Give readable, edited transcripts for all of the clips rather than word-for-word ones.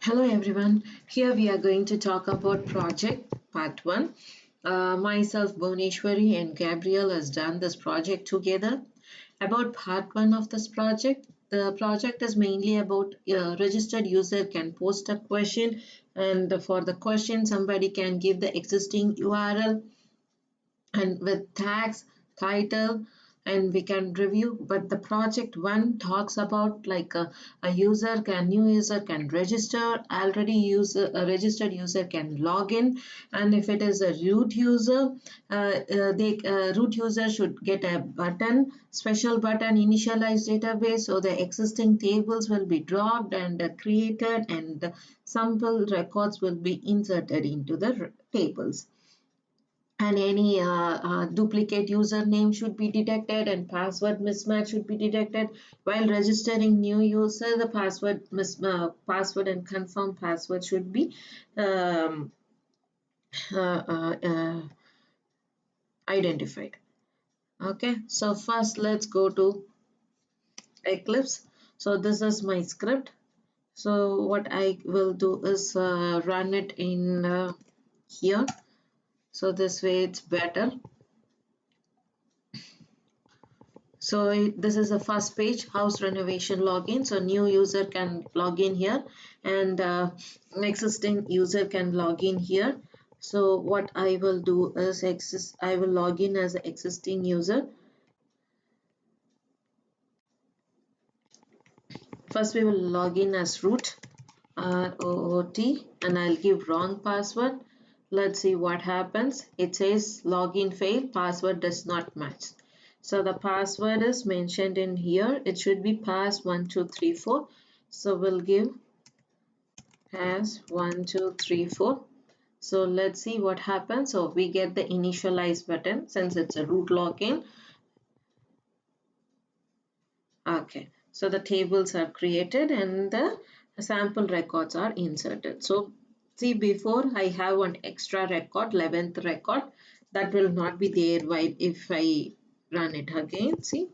Hello everyone, here we are going to talk about project part 1. Myself Bhuvaneeshwari and Gabriel has done this project together. About part 1 of this project, the project is mainly about registered user can post a question, and for the question somebody can give the existing URL and with tags, title, and we can review. But the project one talks about like new user can register, already user a registered user can log in, and if it is a root user, root user should get a button, special button, initialize database, so the existing tables will be dropped and created, and sample records will be inserted into the tables, and any duplicate username should be detected and password mismatch should be detected. While registering new user, the password and confirm password should be um, uh, uh, uh, identified. Okay, so first let's go to Eclipse. So this is my script. So what I will do is run it in here, so this way it's better. So this is the first page, house renovation login. So new user can log in here, and existing user can log in here. So what I will do is I will log in as an existing user. First we will log in as root, ROOT, and I'll give wrong password. Let's see what happens. It says login failed, password does not match. So the password is mentioned in here. It should be pass1234. So we'll give pass1234. So let's see what happens. So we get the initialize button since it's a root login. Okay, so the tables are created and the sample records are inserted. So see, before I have one extra record, 11th record, that will not be there while if I run it again. See,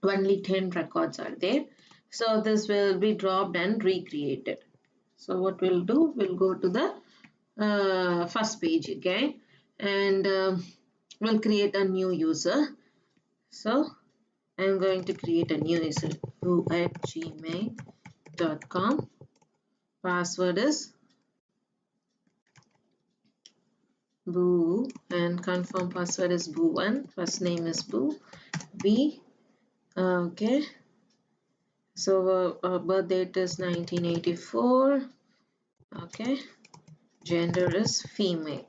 only 10 records are there. So this will be dropped and recreated. So what we'll do, we'll go to the first page again, and we'll create a new user. So I'm going to create a new user, bhu@gmail.com. Password is boo, and confirm password is boo1. First name is boo. B. Okay. So birth date is 1984. Okay. Gender is female.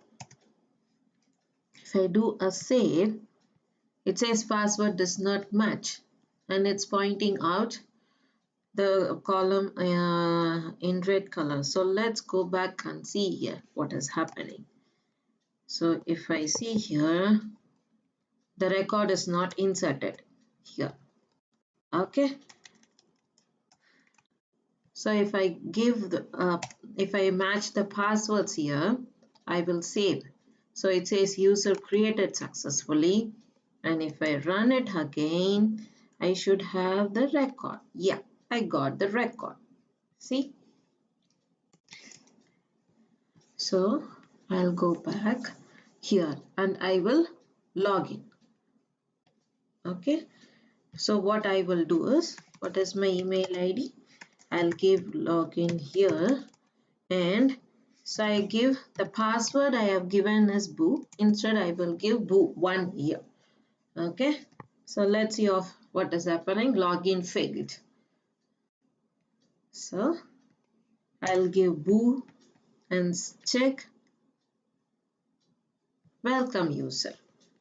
If I do a save, it says password does not match, and it's pointing out the column in red color. So let's go back and see here what is happening. So if I see here, the record is not inserted here. Okay. So if I give if I match the passwords here, I will save. So it says user created successfully, and if I run it again, I should have the record. Yeah, I got the record. See? So I'll go back here and I will log in. Okay. So what I will do is, what is my email ID? I'll give login here, and so I give the password I have given as boo. Instead I will give boo1 here. Okay. So let's see of what is happening. Login failed. So I'll give boo and check welcome user.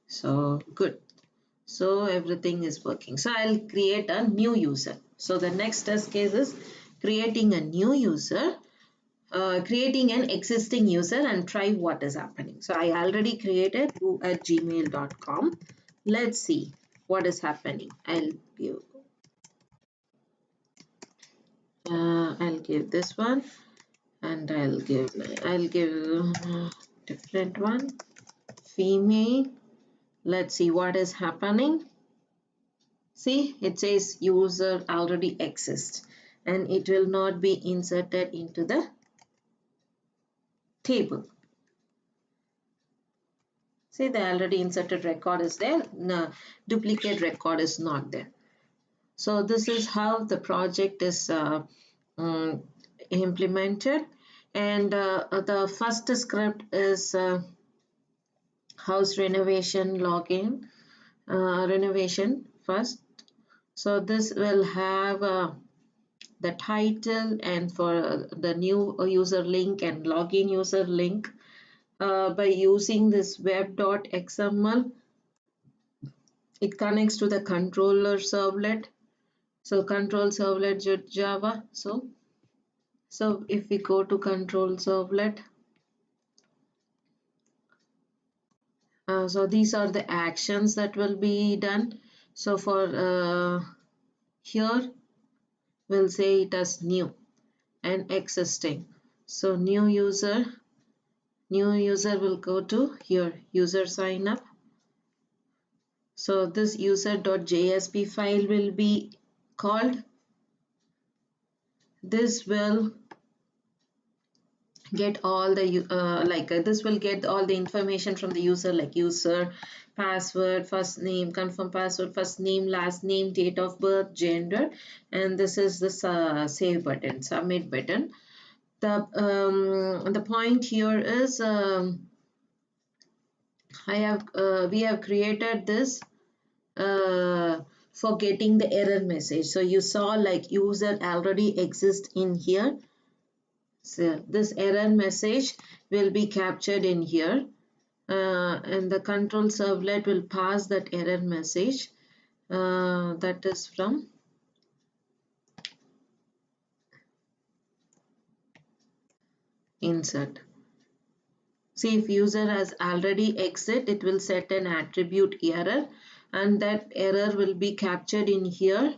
So good. So everything is working. So I'll create a new user. So the next test case is creating a new user, creating an existing user, and try what is happening. So I already created bhu@gmail.com. Let's see what is happening. I'll give this one, and I'll give different one, female. Let's see what is happening. See, it says user already exists. and it will not be inserted into the table. See, the already inserted record is there. No, duplicate record is not there. So this is how the project is implemented. And the first script is house renovation login, renovation first. So this will have the title, and for the new user link and login user link. By using this web.xml, it connects to the controller servlet. So control servlet Java. So if we go to control servlet, so these are the actions that will be done. So for here, we'll say it as new and existing. So new user will go to here, user sign up. So this user.jsp file will be called. This will get all the this will get all the information from the user, like user, password, first name, confirm password, first name, last name, date of birth, gender, and this is the save button, submit button. The point here is we have created this for getting the error message. So you saw like user already exists in here. So this error message will be captured in here, and the control servlet will pass that error message that is from insert. See, if user has already exit, it will set an attribute error, and that error will be captured in here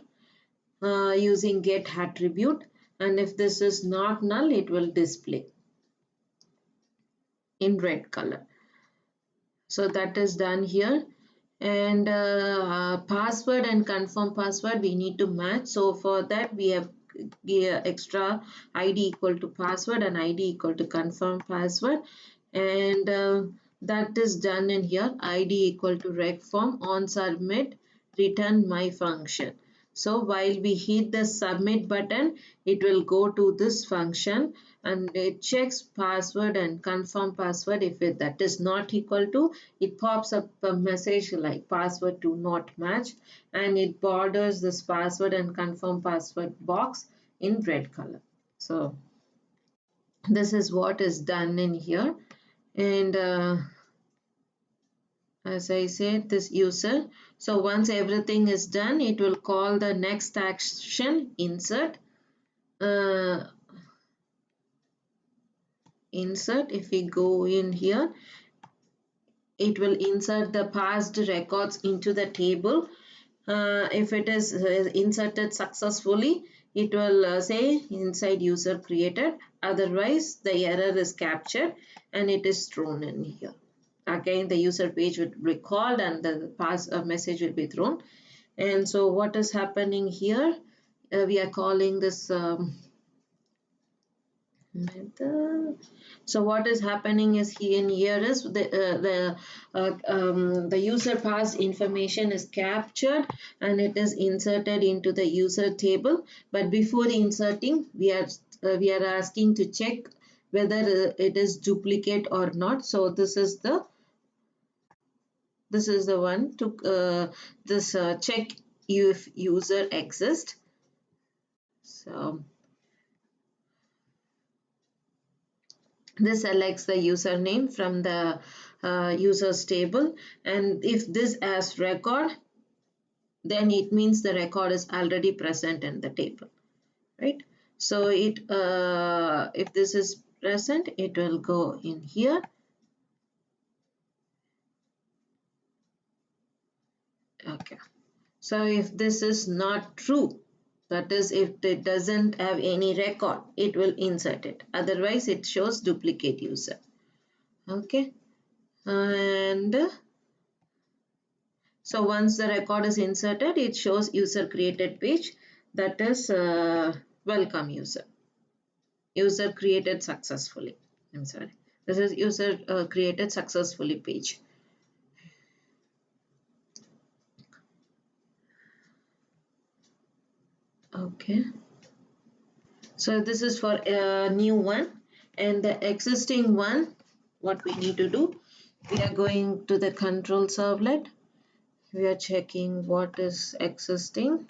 using get attribute, and if this is not null, it will display in red color. So that is done here. And password and confirm password we need to match. So for that we have extra ID equal to password and ID equal to confirm password, and that is done in here. ID equal to rec form on submit return my function. So while we hit the submit button, it will go to this function and it checks password and confirm password. If that is not equal to, it pops up a message like password do not match, and it borders this password and confirm password box in red color. So this is what is done in here. And as I said, this user, so once everything is done, it will call the next action, insert. Insert, if we go in here, it will insert the past records into the table. If it is inserted successfully, it will say inside user created, otherwise the error is captured and it is thrown in here. Again, the user page will be called and the message will be thrown. And so what is happening here, we are calling this method. So what is happening is here is the user pass information is captured and it is inserted into the user table. But before inserting, we are asking to check whether it is duplicate or not. So this is the one to check if user exists. So this selects the username from the users table, and if this as record, then it means the record is already present in the table, right? So it if this is present, it will go in here. Okay, so if this is not true, that is if it doesn't have any record, it will insert it, otherwise it shows duplicate user. Okay, and so once the record is inserted, it shows user created page, that is welcome user. User created successfully. I'm sorry. This is user created successfully page. Okay. So this is for a new one, and the existing one, what we need to do, we are going to the control servlet. We are checking what is existing.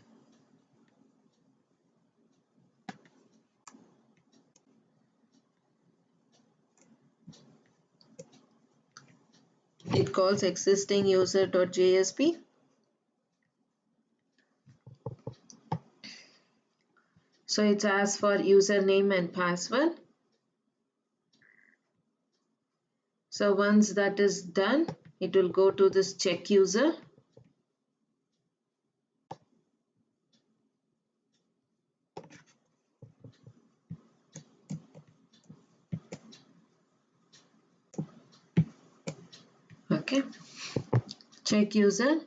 It calls existing user.jsp. So it asks for username and password. So once that is done, it will go to this check user. Okay, check user.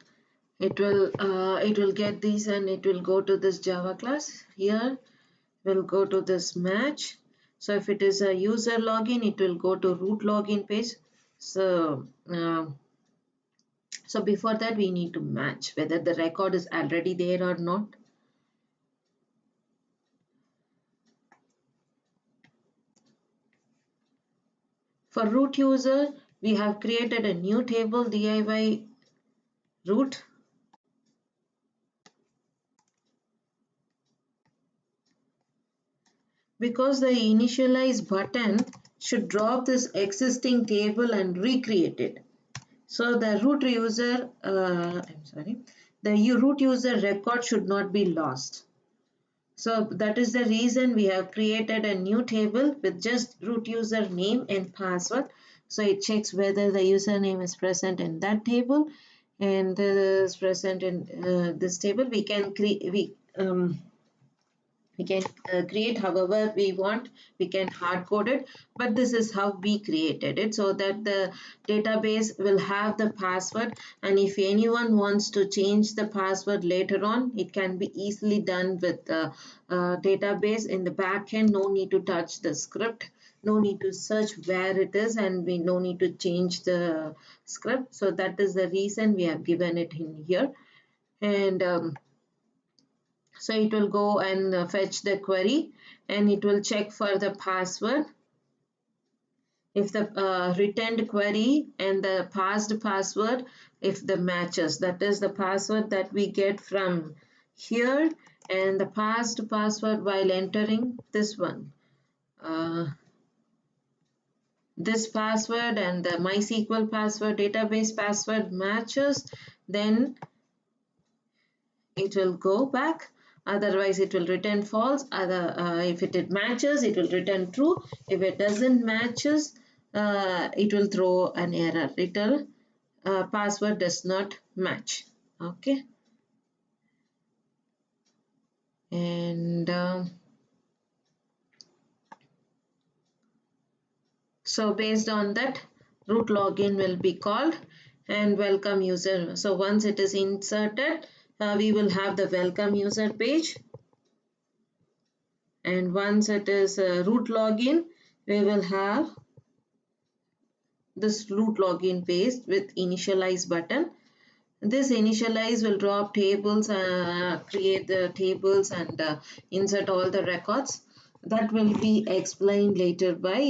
It will get these and it will go to this Java class. Here we'll go to this match. So if it is a user login, it will go to root login page. So before that we need to match whether the record is already there or not. For root user, we have created a new table DIY root. Because the initialize button should drop this existing table and recreate it. So the root user, the root user record should not be lost. So that is the reason we have created a new table with just root user name and password. So it checks whether the username is present in that table and is present in this table. We can create create however we want. We can hard code it, but this is how we created it so that the database will have the password, and if anyone wants to change the password later on, it can be easily done with the database in the back end. No need to touch the script, no need to search where it is, and we no need to change the script. So that is the reason we have given it in here. And so it will go and fetch the query, and it will check for the password. If the returned query and the passed password, if the matches, that is the password that we get from here and the passed password while entering this one. This password and the MySQL password, database password matches, then it will go back. Otherwise it will return false. If it matches, it will return true. If it doesn't matches, it will throw an error. Return password does not match. Okay. And so based on that, root login will be called and welcome user. So once it is inserted, we will have the welcome user page. And once it is root login, we will have this root login page with initialize button. This initialize will drop tables, create the tables and insert all the records. That will be explained later by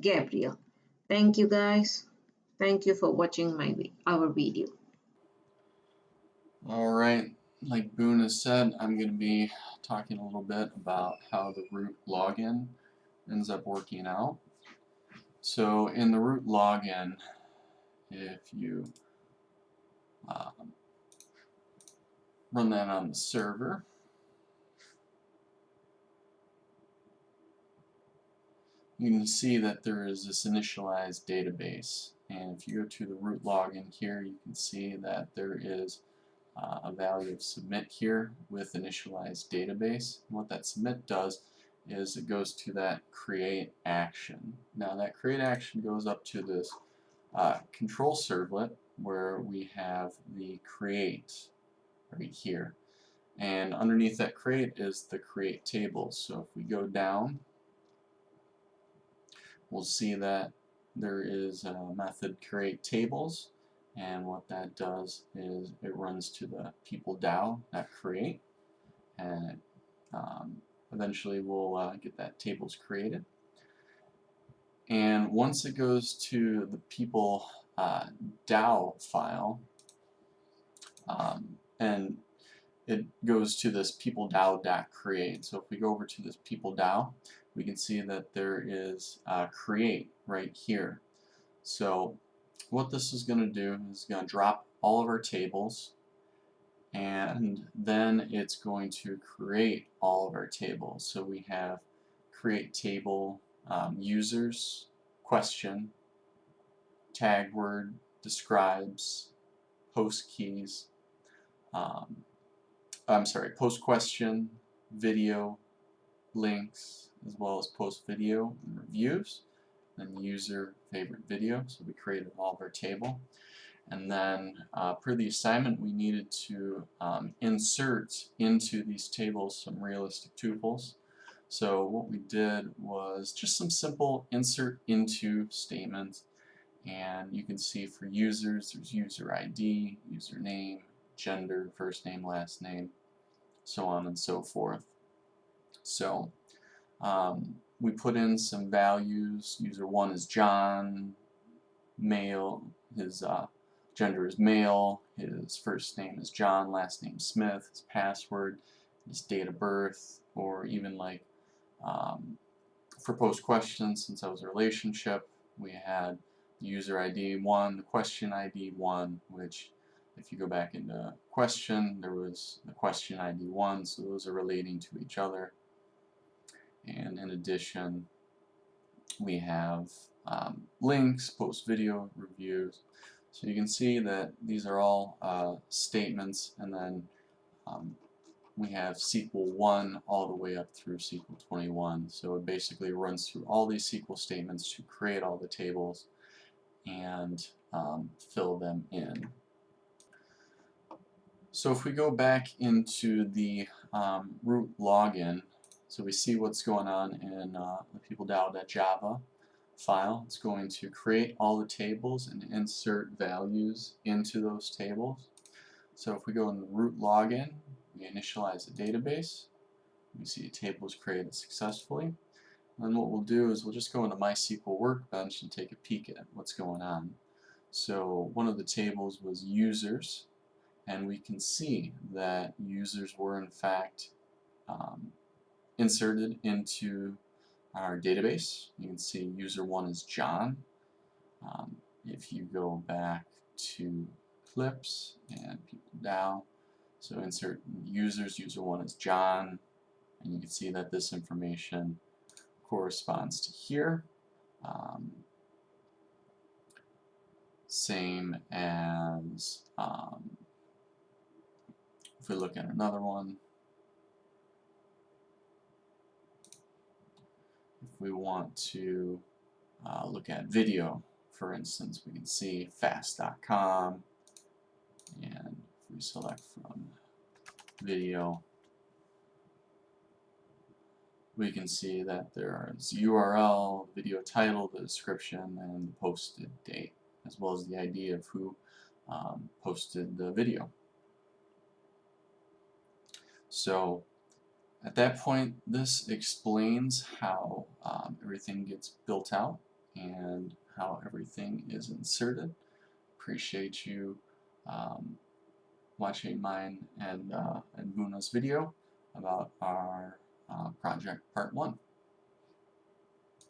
Gabriel. Thank you guys. Thank you for watching our video. Alright, like Boone has said, I'm going to be talking a little bit about how the root login ends up working out. So in the root login, if you run that on the server, you can see that there is this initialized database. And if you go to the root login here, you can see that there is a value of submit here with initialized database. And what that submit does is it goes to that create action. Now that create action goes up to this control servlet where we have the create right here. And underneath that create is the create tables. So if we go down, we'll see that there is a method create tables, and what that does is it runs to the people DAO that create, and eventually we'll get that tables created. And once it goes to the people DAO file, and it goes to this people DAO.create. So if we go over to this people DAO, we can see that there is create right here. So what this is going to do is going to drop all of our tables, and then it's going to create all of our tables. So we have create table, users, question, tag word, describes, post keys, post question, video, links, as well as post video and reviews, then user favorite video. So we created all of our table, and then per the assignment we needed to insert into these tables some realistic tuples. So what we did was just some simple insert into statements, and you can see for users there's user ID, username, gender, first name, last name, so on and so forth. So we put in some values. User 1 is John, male, his gender is male, his first name is John, last name Smith, his password, his date of birth, or even like for post questions, since that was a relationship, we had the user ID 1, the question ID 1, which if you go back into question, there was the question ID 1, so those are relating to each other. And in addition, we have links, post video, reviews. So you can see that these are all statements, and then we have SQL 1 all the way up through SQL 21. So it basically runs through all these SQL statements to create all the tables and fill them in. So if we go back into the root login, so we see what's going on in the peopleDAO.java file. It's going to create all the tables and insert values into those tables. So if we go in the root login, we initialize the database. We see a table is created successfully. And then what we'll do is we'll just go into MySQL Workbench and take a peek at what's going on. So one of the tables was users, and we can see that users were in fact inserted into our database. You can see user 1 is John. If you go back to Clips and peopleDAO, so insert users, user 1 is John, and you can see that this information corresponds to here. Same as if we look at another one, if we want to look at video, for instance, we can see fast.com, and if we select from video, we can see that there is URL, video title, the description, and the posted date, as well as the ID of who posted the video. So at that point, this explains how everything gets built out and how everything is inserted. Appreciate you watching mine and Buna's video about our project part 1.